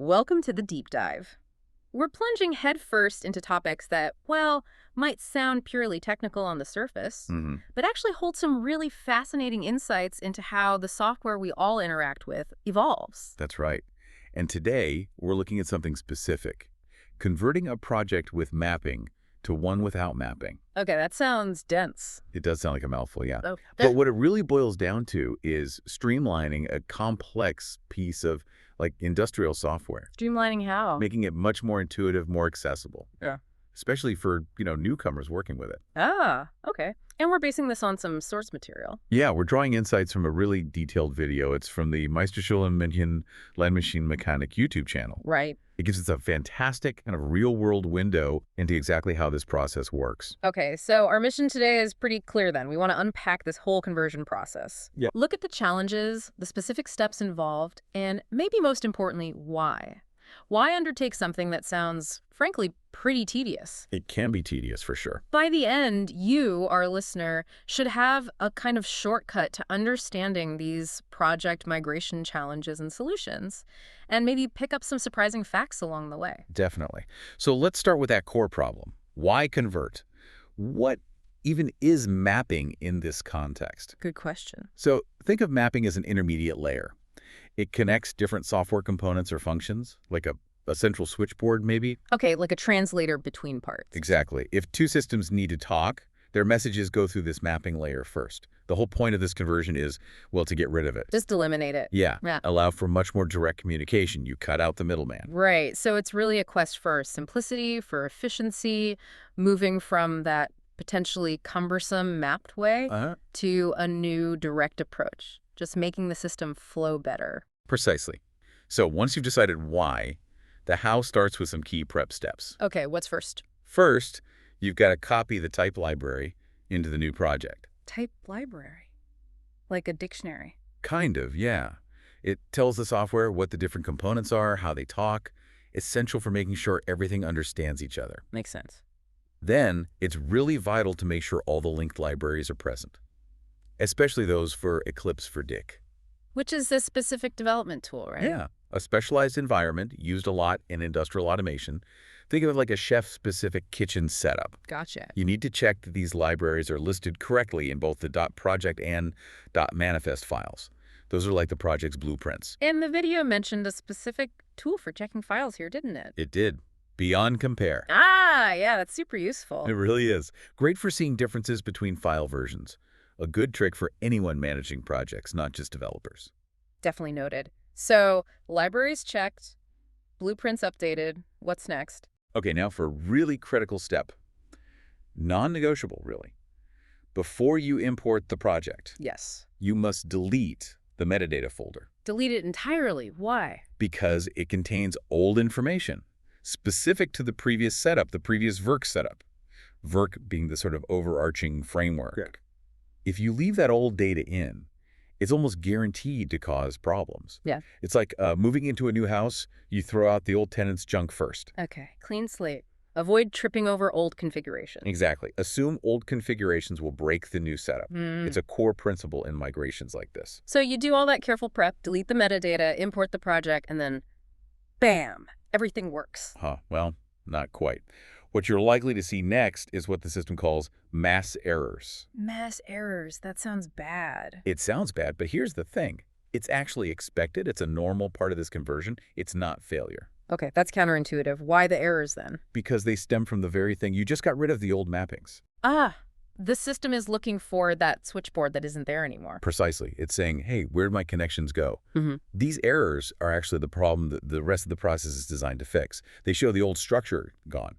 Welcome to the deep dive. We're plunging headfirst into topics that, well, might sound purely technical on the surface, Hmm. but actually hold some really fascinating insights into how the software we all interact with evolves. That's right. And today, we're looking at something specific, converting a project with mapping to one without mapping. Okay, that sounds dense. It does sound like a mouthful, yeah. Oh, But what it really boils down to is streamlining a complex piece of industrial software, streamlining how? making it much more intuitive, more accessible. Yeah. Especially for, newcomers working with it. Okay. And we're basing this on some source material. Yeah, we're drawing insights from a really detailed video. It's from the Meisterschule München Landmaschinenmechanik YouTube channel. Right. It gives us a fantastic kind of real-world window into exactly how this process works. Okay, so our mission today is pretty clear then. We want to unpack this whole conversion process. Yeah. Look at the challenges, the specific steps involved, and maybe most importantly, why. Why undertake something that sounds, frankly, pretty tedious? It can be tedious for sure. By the end, you, our listener, should have a kind of shortcut to understanding these project migration challenges and solutions, and maybe pick up some surprising facts along the way. Definitely. So let's start with that core problem. Why convert? What even is mapping in this context? Good question. So think of mapping as an intermediate layer. It connects different software components or functions, like a central switchboard maybe. Okay, like a translator between parts. Exactly. If two systems need to talk, their messages go through this mapping layer first. The whole point of this conversion is, well, to get rid of it. Just eliminate it. Yeah. Yeah. Allow for much more direct communication. You cut out the middleman. Right. So it's really a quest for simplicity, for efficiency, moving from that potentially cumbersome mapped way to a new direct approach, just making the system flow better. Precisely. So once you've decided why, the how starts with some key prep steps. Okay, what's first? First, you've got to copy the type library into the new project. Type library. Like a dictionary. Kind of, yeah. It tells the software what the different components are, how they talk, essential for making sure everything understands each other. Makes sense. Then, it's really vital to make sure all the linked libraries are present, especially those for Eclipse for Dick. Which is a specific development tool, right? Yeah, a specialized environment used a lot in industrial automation. Think of it like a chef-specific kitchen setup. Gotcha. You need to check that these libraries are listed correctly in both the .project and .manifest files. Those are like the project's blueprints. And the video mentioned a specific tool for checking files here, didn't it? It did. Beyond Compare. Yeah, that's super useful. It really is. Great for seeing differences between file versions. A good trick for anyone managing projects, not just developers. Definitely noted. So, libraries checked, blueprints updated. What's next? Okay, now for a really critical step. Non-negotiable, really. Before you import the project, Yes. you must delete the metadata folder Delete it entirely. Why? because it contains old information specific to the previous setup, the previous VERK setup. VERK being the sort of overarching framework. Correct. If you leave that old data in, it's almost guaranteed to cause problems. Yeah. It's like moving into a new house, you throw out the old tenant's junk first. Okay, clean slate. Avoid tripping over old configuration. Exactly. Assume old configurations will break the new setup. It's a core principle in migrations like this. So you do all that careful prep, delete the metadata, import the project, and then bam, everything works. Well, not quite. What you're likely to see next is what the system calls mass errors. Mass errors. That sounds bad. It sounds bad, but here's the thing. It's actually expected. It's a normal part of this conversion. It's not failure. Okay, that's counterintuitive. Why the errors then? Because they stem from the very thing. You just got rid of the old mappings. The system is looking for that switchboard that isn't there anymore. Precisely. It's saying, hey, where'd my connections go? Mm-hmm. These errors are actually the problem that the rest of the process is designed to fix. They show the old structure gone.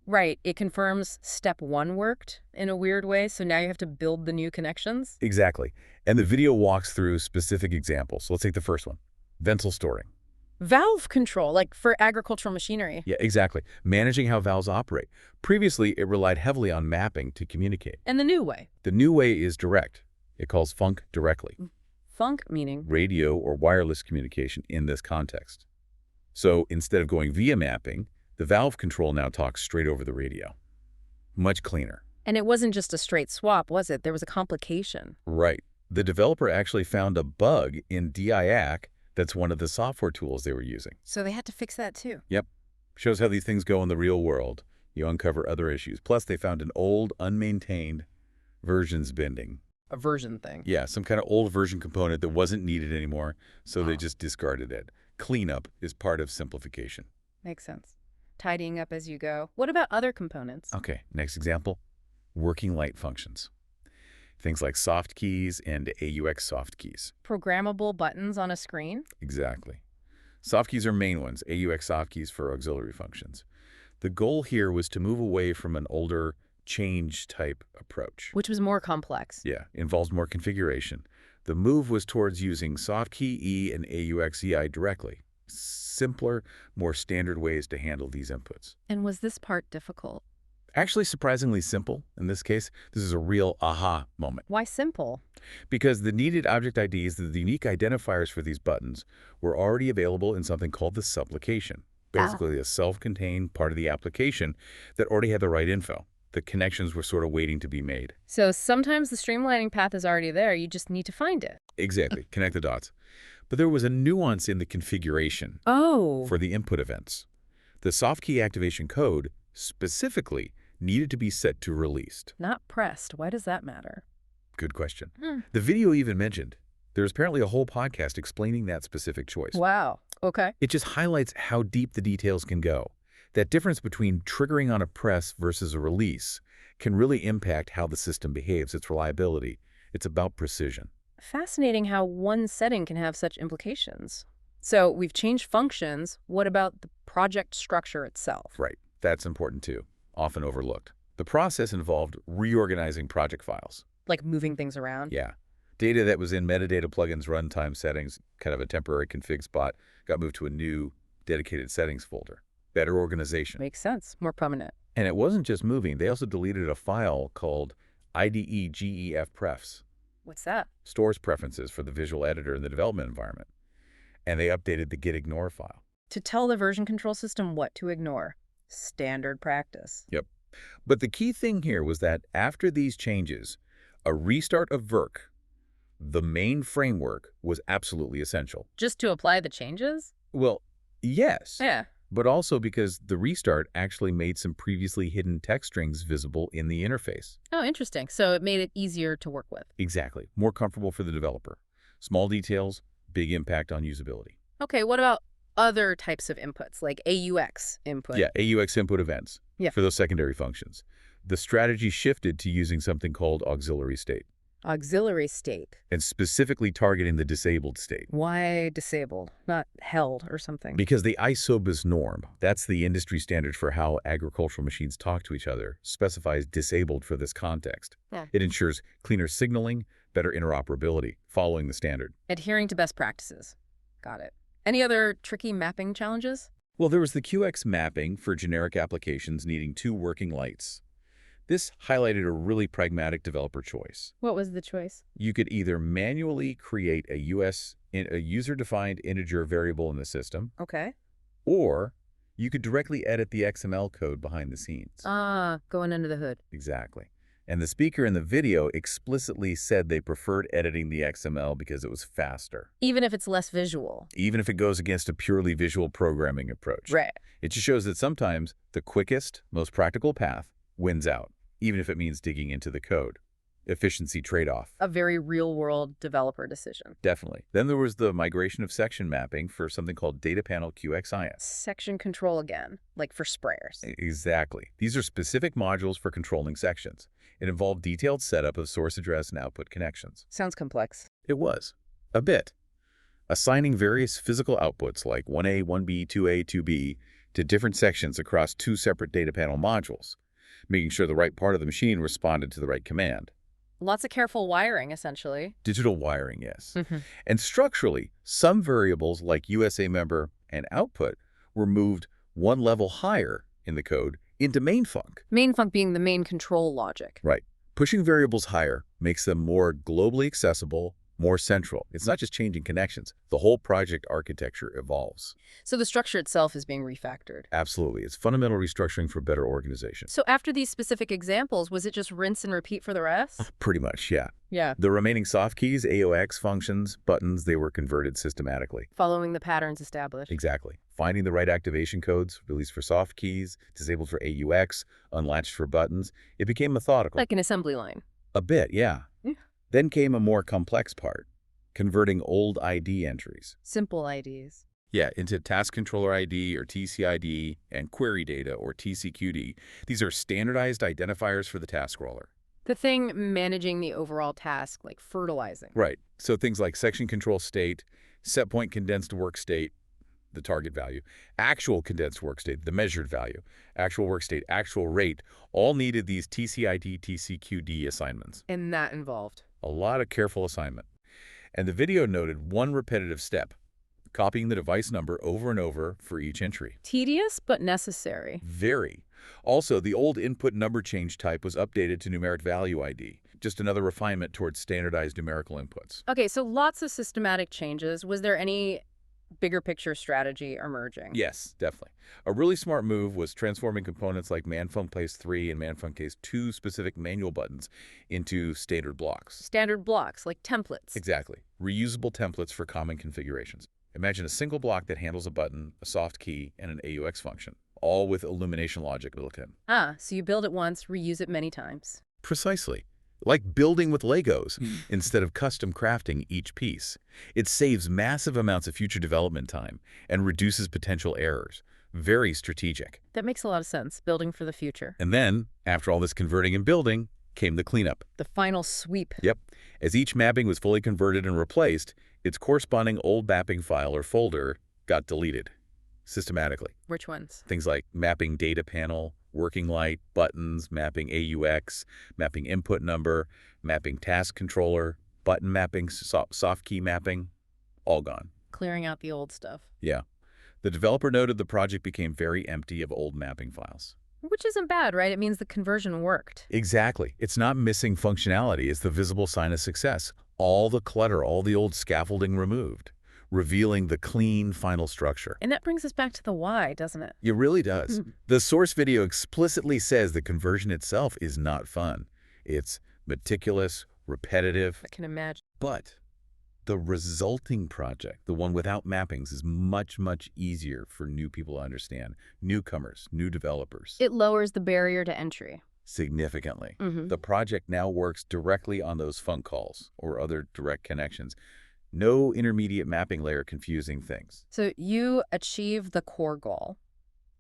Right. It confirms step one worked in a weird way, so now you have to build the new connections? Exactly. And the video walks through specific examples. So let's take the first one. Ventral storing. Valve control, like for agricultural machinery. Yeah, exactly. Managing how valves operate. Previously, it relied heavily on mapping to communicate. And the new way. The new way is direct. It calls func directly. Func meaning? Radio or wireless communication in this context. So instead of going via mapping, the valve control now talks straight over the radio. Much cleaner. And it wasn't just a straight swap, was it? There was a complication. Right. The developer actually found a bug in DIAC That's one of the software tools they were using. So they had to fix that too. Yep. Shows how these things go in the real world. You uncover other issues. Plus, they found an old, unmaintained versions binding. A version thing. Yeah, some kind of old version component that wasn't needed anymore, so they just discarded it. Cleanup is part of simplification. Makes sense. Tidying up as you go. What about other components? Okay, next example, working light functions. Things like soft keys and AUX soft keys. Programmable buttons on a screen? Exactly. Soft keys are main ones, AUX soft keys for auxiliary functions. The goal here was to move away from an older change-type approach. Which was more complex. Yeah, involves more configuration. The move was towards using soft key E and AUX EI directly. Simpler, more standard ways to handle these inputs. And was this part difficult? Actually surprisingly simple. In this case, this is a real aha moment. Why simple? Because the needed object IDs, the unique identifiers for these buttons, were already available in something called the supplication. Basically a self-contained part of the application that already had the right info. The connections were sort of waiting to be made. So sometimes the streamlining path is already there. You just need to find it. Exactly. Connect the dots. But there was a nuance in the configuration for the input events. The soft key activation code specifically needed to be set to released. Not pressed. Why does that matter? Good question. The video even mentioned there's apparently a whole podcast explaining that specific choice. Wow. Okay. It just highlights how deep the details can go. That difference between triggering on a press versus a release can really impact how the system behaves, its reliability. It's about precision. Fascinating how one setting can have such implications. So we've changed functions. What about the project structure itself? Right. That's important too, often overlooked. The process involved reorganizing project files. Like moving things around? Yeah. Data that was in metadata plugins runtime settings, kind of a temporary config spot, got moved to a new dedicated settings folder. Better organization. Makes sense. More prominent. And it wasn't just moving. They also deleted a file called IDE-GEF-prefs. What's that? Stores preferences for the visual editor in the development environment. And they updated the gitignore file. To tell the version control system what to ignore. Standard practice. Yep. But the key thing here was that after these changes, a restart of VERC, the main framework, was absolutely essential. Just to apply the changes? Well, yes. Yeah. But also because the restart actually made some previously hidden text strings visible in the interface. Oh, interesting. So it made it easier to work with. Exactly. More comfortable for the developer. Small details, big impact on usability. Okay, what about other types of inputs, like AUX input? Yeah, AUX input events for those secondary functions. The strategy shifted to using something called auxiliary state. Auxiliary state. And specifically targeting the disabled state. Why disabled, not held or something? Because the ISOBIS norm, that's the industry standard for how agricultural machines talk to each other, specifies disabled for this context. Yeah. It ensures cleaner signaling, better interoperability, following the standard. Adhering to best practices. Got it. Any other tricky mapping challenges? Well, there was the QX mapping for generic applications needing 2 working lights. This highlighted a really pragmatic developer choice. What was the choice? You could either manually create a user-defined integer variable in the system, Okay. or you could directly edit the XML code behind the scenes. Going under the hood. Exactly. And the speaker in the video explicitly said they preferred editing the XML because it was faster. Even if it's less visual. Even if it goes against a purely visual programming approach. Right. It just shows that sometimes the quickest, most practical path wins out, even if it means digging into the code. Efficiency trade-off. A very real-world developer decision. Definitely. Then there was the migration of section mapping for something called Data Panel QXIS. Section control again, like for sprayers. Exactly. These are specific modules for controlling sections. It involved detailed setup of source address and output connections. Sounds complex. It was. A bit. Assigning various physical outputs like 1A, 1B, 2A, 2B to different sections across 2 separate data panel modules, making sure the right part of the machine responded to the right command. Lots of careful wiring, essentially. Digital wiring, yes. And structurally, some variables like USA member and output were moved 1 level higher in the code into main func. Main func being the main control logic. Right. Pushing variables higher makes them more globally accessible, more central. It's not just changing connections. The whole project architecture evolves. So the structure itself is being refactored. Absolutely. It's fundamental restructuring for better organization. So after these specific examples, was it just rinse and repeat for the rest? Pretty much, yeah. Yeah. The remaining soft keys, AOX functions, buttons, they were converted systematically. Following the patterns established. Exactly. Finding the right activation codes, released for soft keys, disabled for AUX, unlatched for buttons. It became methodical. Like an assembly line. A bit, yeah. Then came a more complex part, converting old ID entries. Simple IDs. Yeah, into Task Controller ID or TCID and Query Data or TCQD. These are standardized identifiers for the task roller. The thing managing the overall task, like fertilizing. Right. So things like section control state, set point condensed work state, the target value, actual condensed work state, the measured value, actual work state, actual rate, all needed these TCID, TCQD assignments. And that involved A lot of careful assignment. And the video noted one repetitive step, copying the device number over and over for each entry. tedious but necessary. Very. Also, the old input number change type was updated to numeric value ID, just another refinement towards standardized numerical inputs. Okay, so lots of systematic changes. Was there any bigger picture strategy emerging? Yes, definitely. A really smart move was transforming components like ManFunk Case 3 and ManFunk Case 2 specific manual buttons into standard blocks. Standard blocks, like templates. Exactly. Reusable templates for common configurations. Imagine a single block that handles a button, a soft key, and an AUX function, all with illumination logic built in. So you build it once, reuse it many times. Precisely. Like building with Legos instead of custom crafting each piece. It saves massive amounts of future development time and reduces potential errors. Very strategic. That makes a lot of sense, building for the future. And then, after all this converting and building, came the cleanup. The final sweep. Yep. As each mapping was fully converted and replaced, its corresponding old mapping file or folder got deleted systematically. Which ones? Things like mapping data panel, working light, buttons, mapping AUX, mapping input number, mapping task controller, button mapping, soft key mapping, all gone. Clearing out the old stuff. Yeah. The developer noted the project became very empty of old mapping files. Which isn't bad, right? It means the conversion worked. Exactly. It's not missing functionality. It's the visible sign of success. All the clutter, all the old scaffolding removed, revealing the clean final structure. And that brings us back to the why, doesn't it? It really does. The source video explicitly says the conversion itself is not fun. It's meticulous, repetitive. I can imagine. But the resulting project, the one without mappings, is much, much easier for new people to understand. Newcomers, new developers. It lowers the barrier to entry. Significantly. The project now works directly on those func calls or other direct connections. No intermediate mapping layer confusing things. So you achieve the core goal.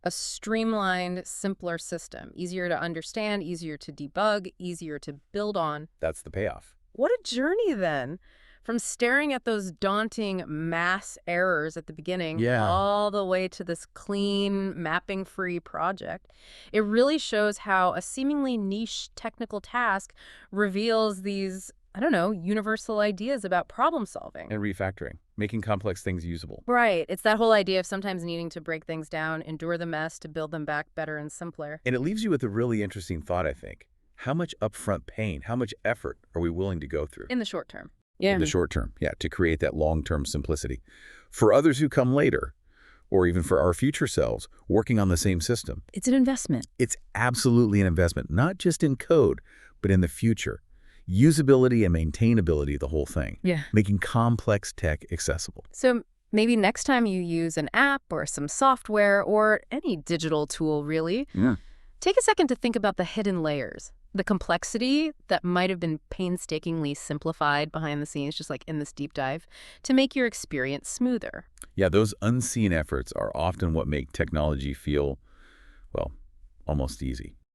A streamlined, simpler system. Easier to understand, easier to debug, easier to build on. That's the payoff. What a journey then. From staring at those daunting mass errors at the beginning all the way to this clean, mapping-free project. It really shows how a seemingly niche technical task reveals these, I don't know, universal ideas about problem solving. And refactoring, making complex things usable. Right. It's that whole idea of sometimes needing to break things down, endure the mess to build them back better and simpler. And it leaves you with a really interesting thought, I think. How much upfront pain, how much effort are we willing to go through? In the short term. Yeah. In the short term, yeah, to create that long-term simplicity. For others who come later, or even for our future selves, working on the same system. It's an investment. It's absolutely an investment, not just in code, but in the future. Usability and maintainability, the whole thing. Yeah. Making complex tech accessible. So maybe next time you use an app or some software or any digital tool, really, take a second to think about the hidden layers. The complexity that might have been painstakingly simplified behind the scenes, just like in this deep dive, to make your experience smoother. Yeah, those unseen efforts are often what make technology feel, well, almost easy.